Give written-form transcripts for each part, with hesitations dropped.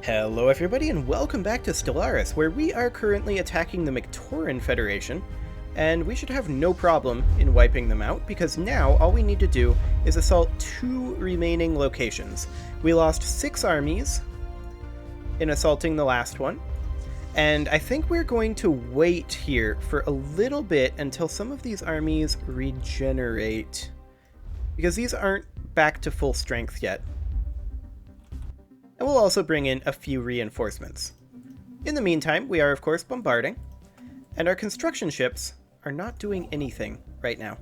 Hello everybody and welcome back to Stellaris, where we are currently attacking the Mictoran Federation, and we should have no problem in wiping them out, because now all we need to do is assault 2 remaining locations. We lost 6 armies in assaulting the last one, and I think we're going to wait here for a little bit until some of these armies regenerate, because these aren't back to full strength yet. And we'll also bring in a few reinforcements. In the meantime, we are of course bombarding, and our construction ships are not doing anything right now.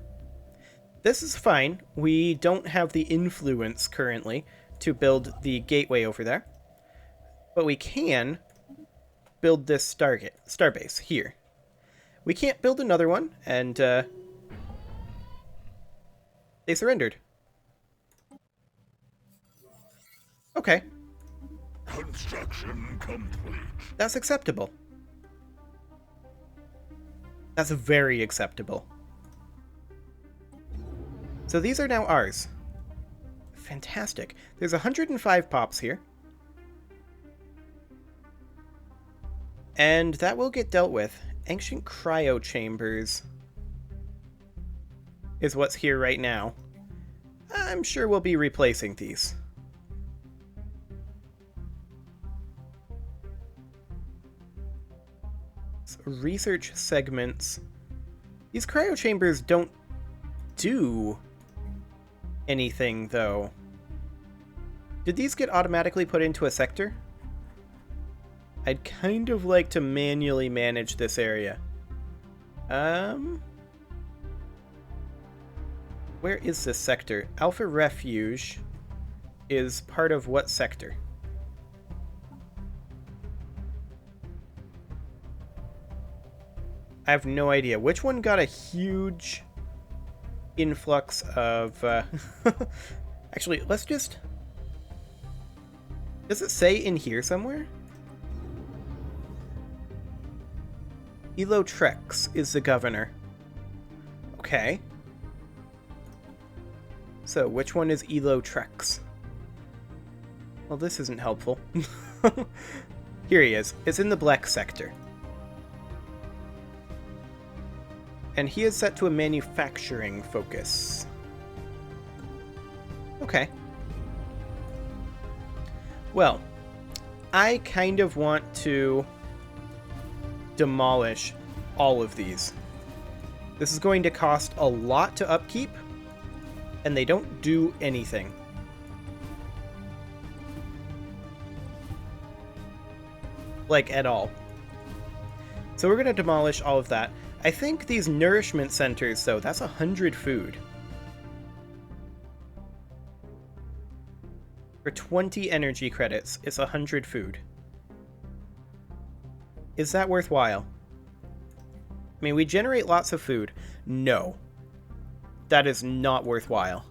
This is fine. We don't have the influence currently to build the gateway over there, but we can build this starbase here. We can't build another one, and they surrendered. Okay. Construction complete. That's acceptable. That's very acceptable. So these are now ours. Fantastic. There's 105 pops here. And that will get dealt with. Ancient cryo chambers is what's here right now. I'm sure we'll be replacing these. Research segments. These cryo chambers don't do anything, though. Did these get automatically put into a sector? I'd kind of like to manually manage this area. Where is this sector? Alpha Refuge is part of what sector? I have no idea. Which one got a huge influx of... Actually, let's just... Does it say in here somewhere? Trex is the governor. Okay. So, which one is Trex? Well, this isn't helpful. Here he is. It's in the black sector. And he is set to a manufacturing focus. Okay. Well, I kind of want to demolish all of these. This is going to cost a lot to upkeep, and they don't do anything. Like, at all. So we're going to demolish all of that. I think these nourishment centers, though, that's 100 food. For 20 energy credits, it's 100 food. Is that worthwhile? I mean, we generate lots of food. No. That is not worthwhile.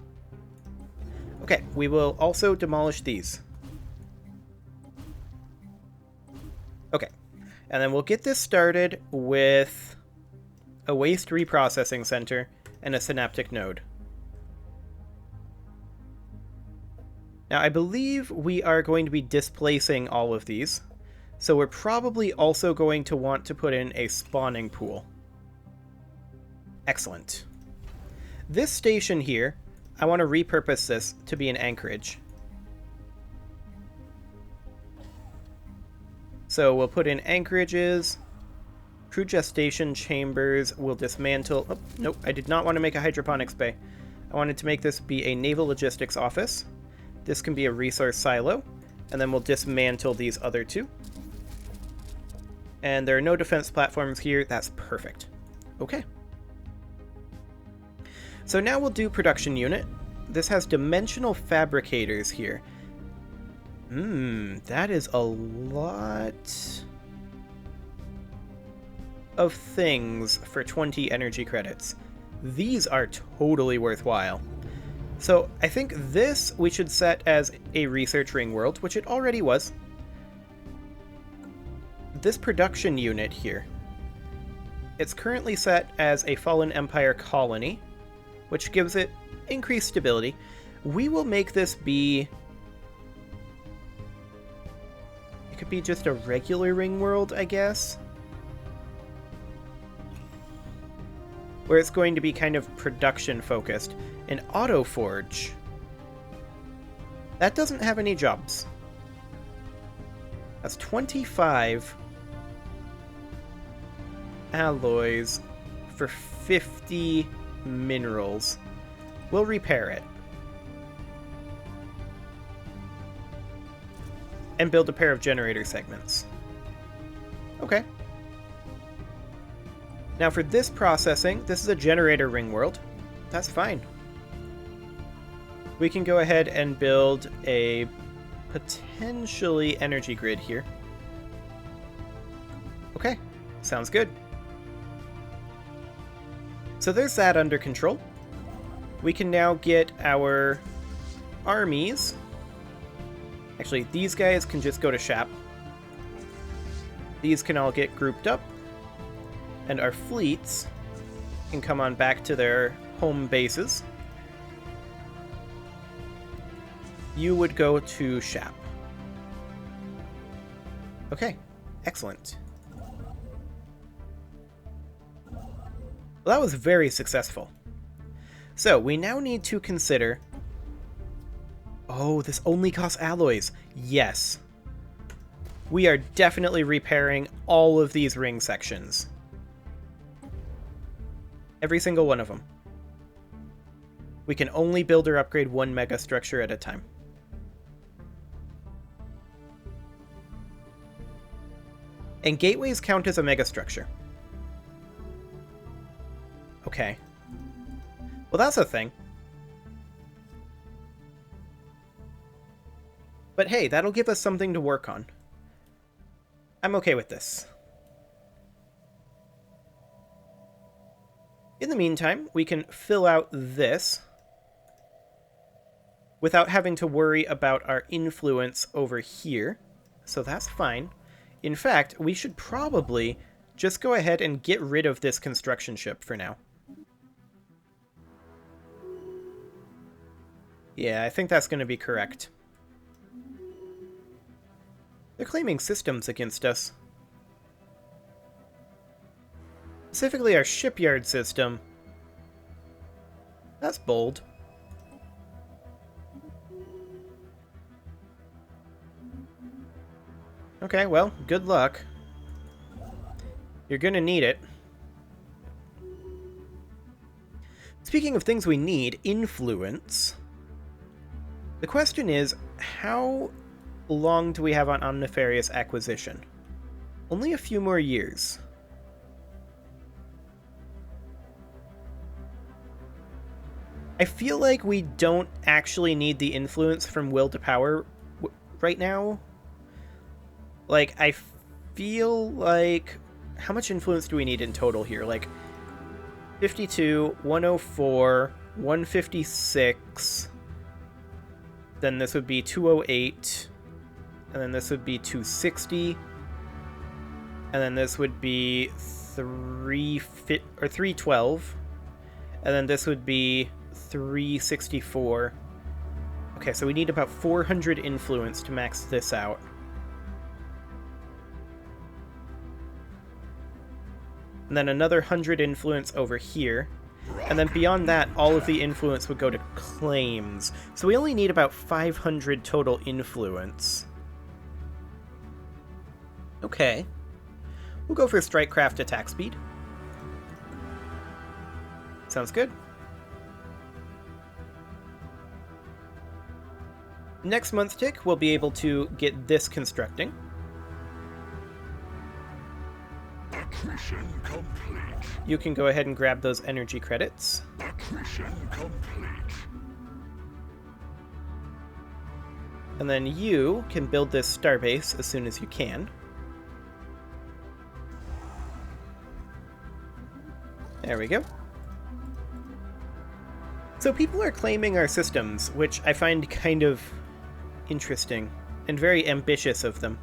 Okay, we will also demolish these. Okay, and then we'll get this started with a waste reprocessing center, and a synaptic node. Now, I believe we are going to be displacing all of these, so we're probably also going to want to put in a spawning pool. Excellent. This station here, I want to repurpose this to be an anchorage. So we'll put in anchorages. Crew gestation chambers will dismantle... Oh, nope, I did not want to make a hydroponics bay. I wanted to make this be a naval logistics office. This can be a resource silo, and then we'll dismantle these other two. And there are no defense platforms here. That's perfect. Okay. So now we'll do production unit. This has dimensional fabricators here. That is a lot of things for 20 energy credits. These are totally worthwhile. So I think this we should set as a research ring world, which it already was. This production unit here, it's currently set as a Fallen Empire colony, which gives it increased stability. We will make this be It could be just a regular ring world, I guess. Where it's going to be kind of production focused. An auto forge. That doesn't have any jobs. That's 25 alloys for 50 minerals. We'll repair it. And build a pair of generator segments. Okay. Now for this processing, this is a generator ring world. That's fine. We can go ahead and build a potentially energy grid here. Okay, sounds good. So there's that under control. We can now get our armies. Actually, these guys can just go to Shap. These can all get grouped up. And our fleets can come on back to their home bases. You would go to Shap. Okay, excellent. Well, that was very successful. So, we now need to consider... Oh, this only costs alloys. Yes. We are definitely repairing all of these ring sections. Every single one of them. We can only build or upgrade one mega structure at a time. And gateways count as a mega structure. Okay. Well, that's a thing. But hey, that'll give us something to work on. I'm okay with this. In the meantime, we can fill out this without having to worry about our influence over here. So that's fine. In fact, we should probably just go ahead and get rid of this construction ship for now. Yeah, I think that's going to be correct. They're claiming systems against us. Specifically our shipyard system. That's bold. Okay, well, good luck. You're gonna need it. Speaking of things we need, influence. The question is, how long do we have on Omnifarious Acquisition? Only a few more years. I feel like we don't actually need the influence from Will to Power right now. Like, I feel like... How much influence do we need in total here? Like, 52, 104, 156... Then this would be 208, and then this would be 260, and then this would be 312, and then this would be 364. Okay, so we need about 400 influence to max this out. And then another 100 influence over here. And then beyond that, all of the influence would go to claims. So we only need about 500 total influence. Okay. We'll go for Strikecraft attack speed. Sounds good. Next month's tick, we'll be able to get this constructing. Accretion complete. You can go ahead and grab those energy credits. Accretion complete. And then you can build this starbase as soon as you can. There we go. So people are claiming our systems, which I find kind of interesting and very ambitious of them.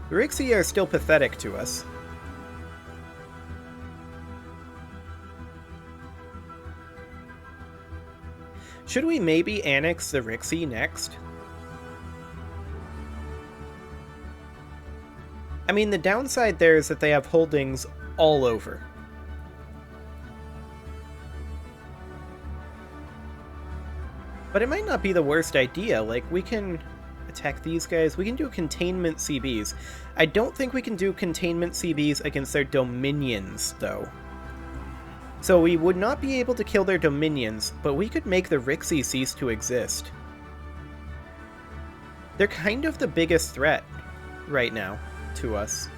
The Rixie are still pathetic to us. Should we maybe annex the Rixie next? I mean, the downside there is that they have holdings all over. But it might not be the worst idea. Like, we can attack these guys. We can do containment CBs. I don't think we can do containment CBs against their dominions, though. So we would not be able to kill their dominions, but we could make the Rixie cease to exist. They're kind of the biggest threat right now to us.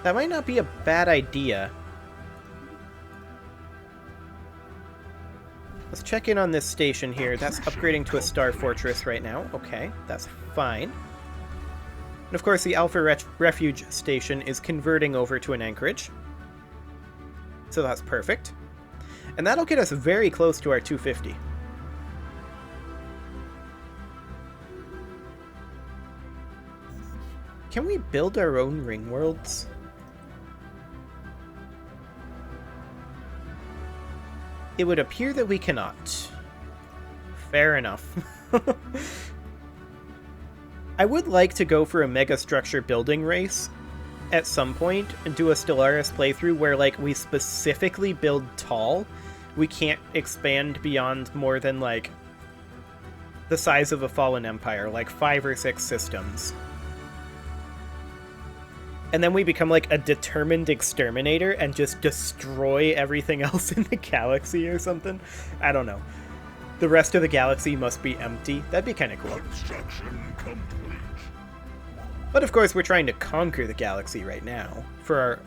That might not be a bad idea. Let's check in on this station here. That's upgrading to a star fortress right now. Okay, that's fine. And of course, the Alpha Refuge station is converting over to an anchorage. So that's perfect. And that'll get us very close to our 250. Can we build our own ring worlds? It would appear that we cannot. Fair enough. I would like to go for a megastructure building race at some point and do a Stellaris playthrough where, like, we specifically build tall. We can't expand beyond more than, like, the size of a fallen empire, like 5 or 6 systems. And then we become like a determined exterminator and just destroy everything else in the galaxy or something. I don't know. The rest of the galaxy must be empty. That'd be kind of cool. Construction complete. But of course, we're trying to conquer the galaxy right now for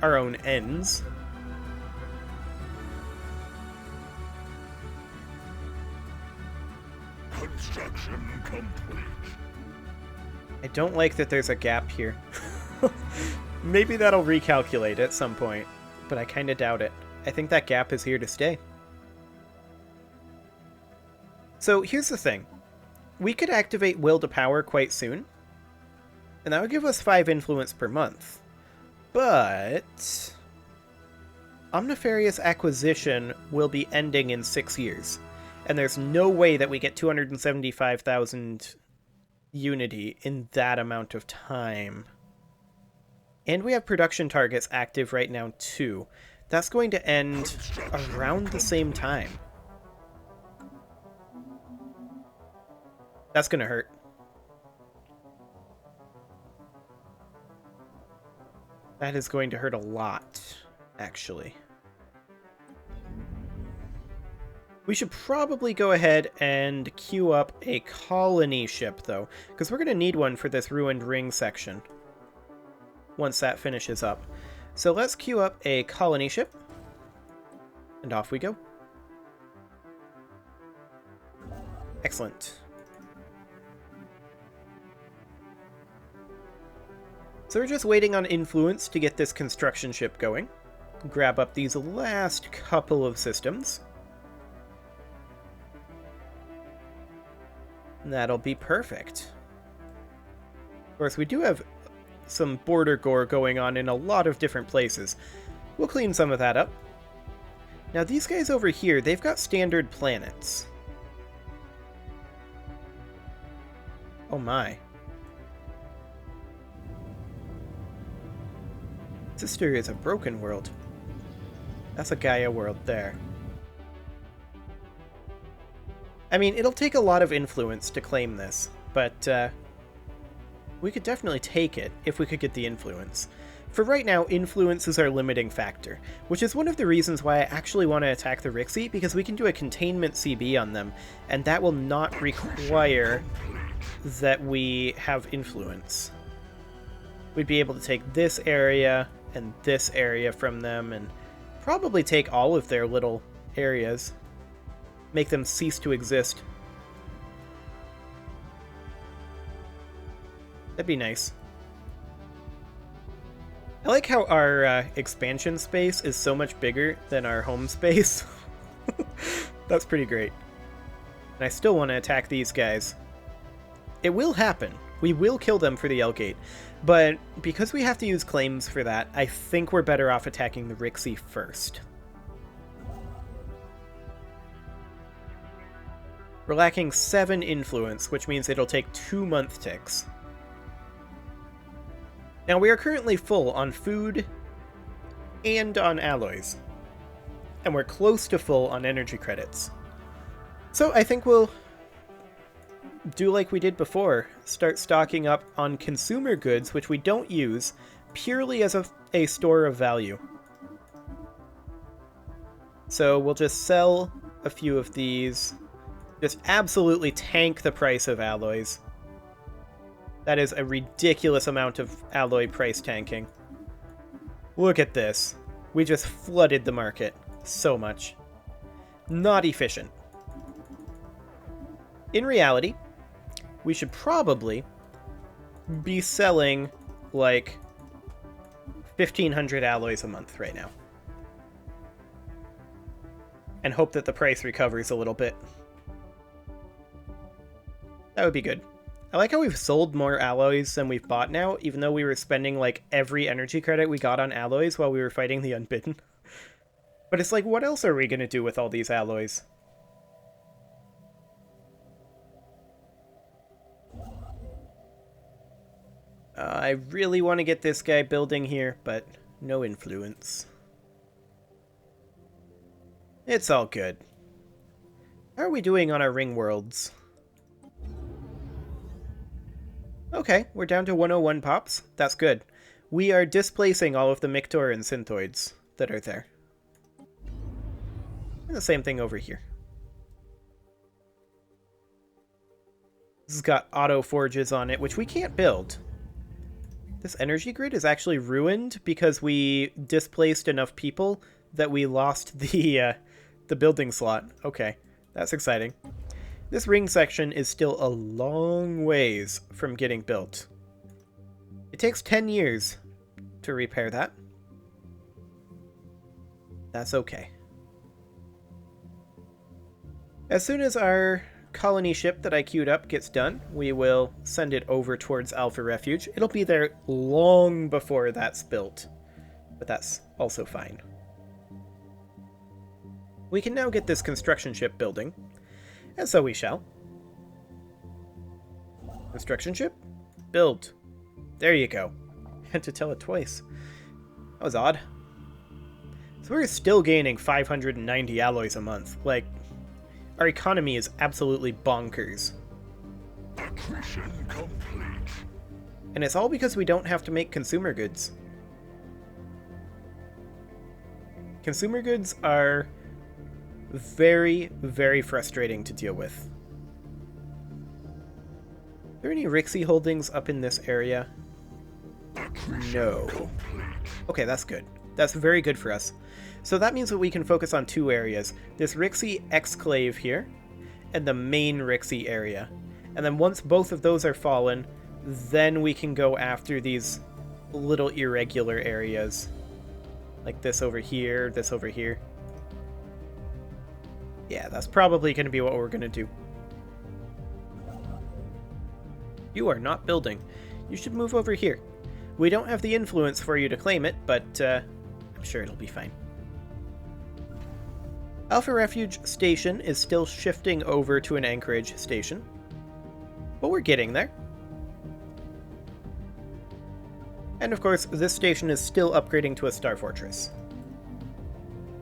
our own ends. Construction complete. I don't like that there's a gap here. Maybe that'll recalculate at some point, but I kind of doubt it. I think that gap is here to stay. So here's the thing. We could activate Will to Power quite soon, and that would give us 5 influence per month. But Omnifarious Acquisition will be ending in 6 years, and there's no way that we get 275,000 unity in that amount of time. And we have production targets active right now, too. That's going to end around the same time. That's going to hurt. That is going to hurt a lot, actually. We should probably go ahead and queue up a colony ship, though, because we're going to need one for this ruined ring section once that finishes up. So let's queue up a colony ship, and off we go. Excellent. So we're just waiting on influence to get this construction ship going. Grab up these last couple of systems. And that'll be perfect. Of course, we do have some border gore going on in a lot of different places. We'll clean some of that up. Now these guys over here, they've got standard planets. Oh my. Sister is a broken world. That's a Gaia world there. I mean, it'll take a lot of influence to claim this, but we could definitely take it if we could get the influence. For right now, influence is our limiting factor, which is one of the reasons why I actually want to attack the Rixie, because we can do a containment CB on them, and that will not require that we have influence. We'd be able to take this area and this area from them, and probably take all of their little areas. Make them cease to exist. That'd be nice. I like how our expansion space is so much bigger than our home space. That's pretty great. And I still want to attack these guys. It will happen. We will kill them for the L-Gate. But because we have to use claims for that, I think we're better off attacking the Rixie first. We're lacking 7 influence, which means it'll take 2 month ticks. Now, we are currently full on food and on alloys. And we're close to full on energy credits. So I think we'll do like we did before. Start stocking up on consumer goods, which we don't use, purely as a store of value. So we'll just sell a few of these. Just absolutely tank the price of alloys. That is a ridiculous amount of alloy price tanking. Look at this. We just flooded the market so much. Not efficient. In reality, we should probably be selling like 1,500 alloys a month right now. And hope that the price recovers a little bit. That would be good. I like how we've sold more alloys than we've bought now, even though we were spending like every energy credit we got on alloys while we were fighting the Unbidden. But it's like, what else are we going to do with all these alloys? I really want to get this guy building here, but no influence. It's all good. How are we doing on our ring worlds? Okay, we're down to 101 pops. That's good. We are displacing all of the Mictor and Synthoids that are there. And the same thing over here. This has got auto forges on it, which we can't build. This energy grid is actually ruined because we displaced enough people that we lost the building slot. Okay, that's exciting. This ring section is still a long ways from getting built. It takes 10 years to repair that. That's okay. As soon as our colony ship that I queued up gets done, we will send it over towards Alpha Refuge. It'll be there long before that's built, but that's also fine. We can now get this construction ship building. And so we shall. Construction ship? Build. There you go. Had to tell it twice. That was odd. So we're still gaining 590 alloys a month. Like, our economy is absolutely bonkers. Acquisition complete. And it's all because we don't have to make consumer goods. Consumer goods are very, very frustrating to deal with. Are there any Rixie holdings up in this area? No. Okay, that's good. That's very good for us. So that means that we can focus on 2 areas. This Rixie exclave here, and the main Rixie area. And then once both of those are fallen, then we can go after these little irregular areas. Like this over here, this over here. Yeah, that's probably going to be what we're going to do. You are not building. You should move over here. We don't have the influence for you to claim it, but I'm sure it'll be fine. Alpha Refuge Station is still shifting over to an Anchorage station, but we're getting there. And of course, this station is still upgrading to a Star Fortress.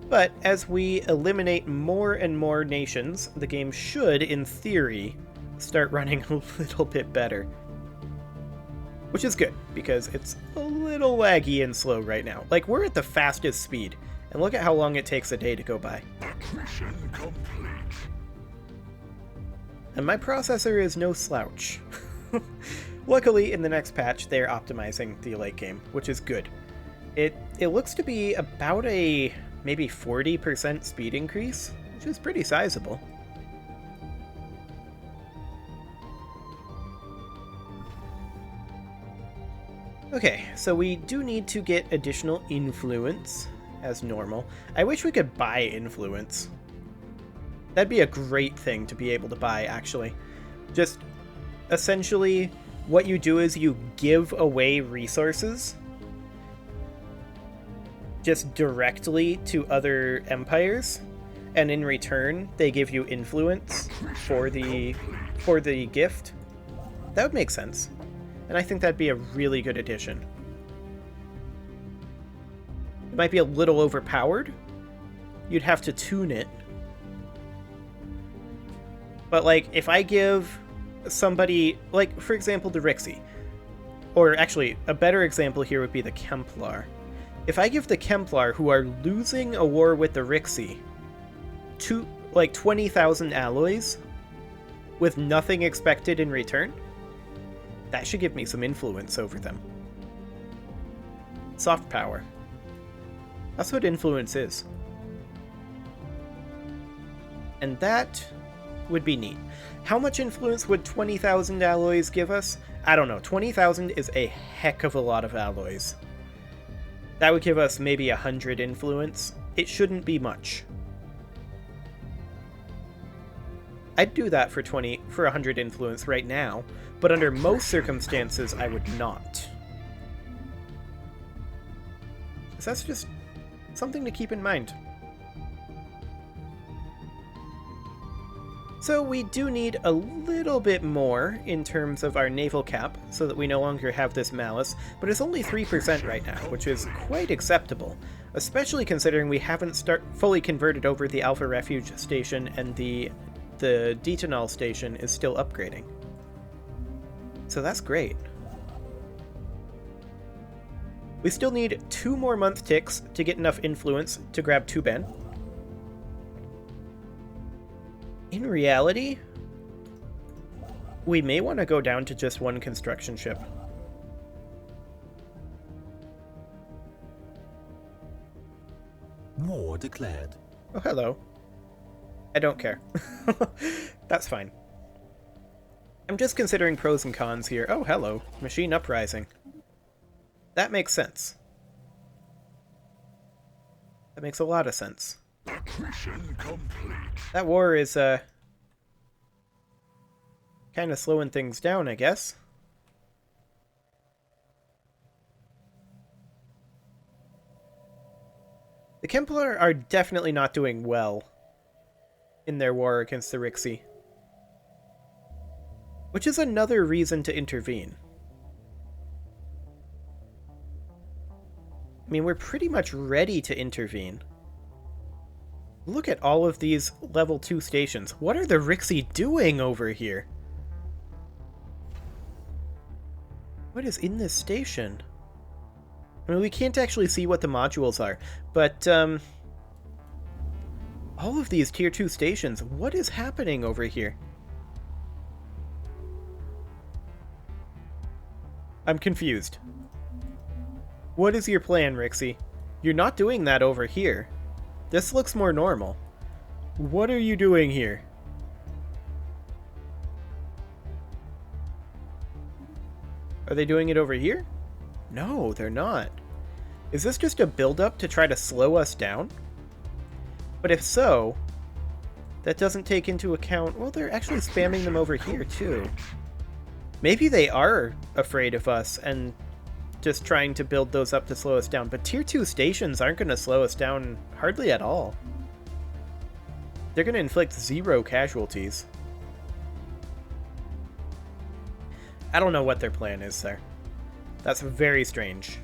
But as we eliminate more and more nations, the game should, in theory, start running a little bit better. Which is good, because it's a little laggy and slow right now. Like, we're at the fastest speed, and look at how long it takes a day to go by. Acquisition complete. And my processor is no slouch. Luckily, in the next patch, they're optimizing the late game, which is good. It looks to be about a maybe 40% speed increase, which is pretty sizable. Okay, so we do need to get additional influence, as normal. I wish we could buy influence. That'd be a great thing to be able to buy, actually. Just, essentially, what you do is you give away resources just directly to other empires, and in return they give you influence for the gift. That would make sense. And I think that'd be a really good addition. It might be a little overpowered. You'd have to tune it. But, like, if I give somebody, like, for example, the Rixie, or actually, a better example here would be the Kemplar. If I give the Kemplar, who are losing a war with the Rixie, 20,000 alloys, with nothing expected in return, that should give me some influence over them. Soft power. That's what influence is. And that would be neat. How much influence would 20,000 alloys give us? I don't know. 20,000 is a heck of a lot of alloys. That would give us maybe 100 influence. It shouldn't be much. I'd do that for 100 influence right now, but under most circumstances I would not. So that's just something to keep in mind. So we do need a little bit more in terms of our naval cap, so that we no longer have this malice, but it's only 3% right now, which is quite acceptable, especially considering we haven't fully converted over the Alpha Refuge station, and the Detonol station is still upgrading. So that's great. We still need 2 more month ticks to get enough influence to grab Tuben. In reality, we may want to go down to just 1 construction ship. War declared. Oh, hello. I don't care. That's fine. I'm just considering pros and cons here. Oh, hello. Machine uprising. That makes sense. That makes a lot of sense. Mission complete. That war is, kind of slowing things down, I guess. The Kemplar are definitely not doing well in their war against the Rixie, which is another reason to intervene. I mean, we're pretty much ready to intervene. Look at all of these level 2 stations. What are the Rixie doing over here? What is in this station? I mean, we can't actually see what the modules are, but, all of these tier 2 stations, what is happening over here? I'm confused. What is your plan, Rixie? You're not doing that over here. This looks more normal. What are you doing here? Are they doing it over here? No, they're not. Is this just a build-up to try to slow us down? But if so, that doesn't take into account... Well, they're actually spamming them over here, too. Maybe they are afraid of us and just trying to build those up to slow us down. But tier 2 stations aren't going to slow us down hardly at all. They're going to inflict 0 casualties. I don't know what their plan is there. That's very strange.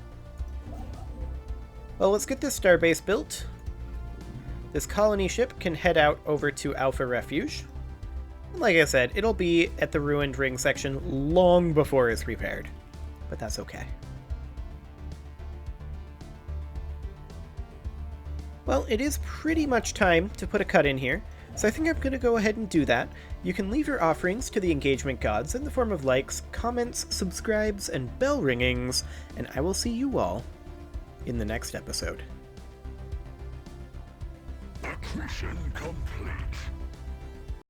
Well, let's get this starbase built. This colony ship can head out over to Alpha Refuge. And like I said, it'll be at the ruined ring section long before it's repaired. But that's okay. Well, it is pretty much time to put a cut in here, so I think I'm going to go ahead and do that. You can leave your offerings to the engagement gods in the form of likes, comments, subscribes, and bell ringings, and I will see you all in the next episode. Mission complete.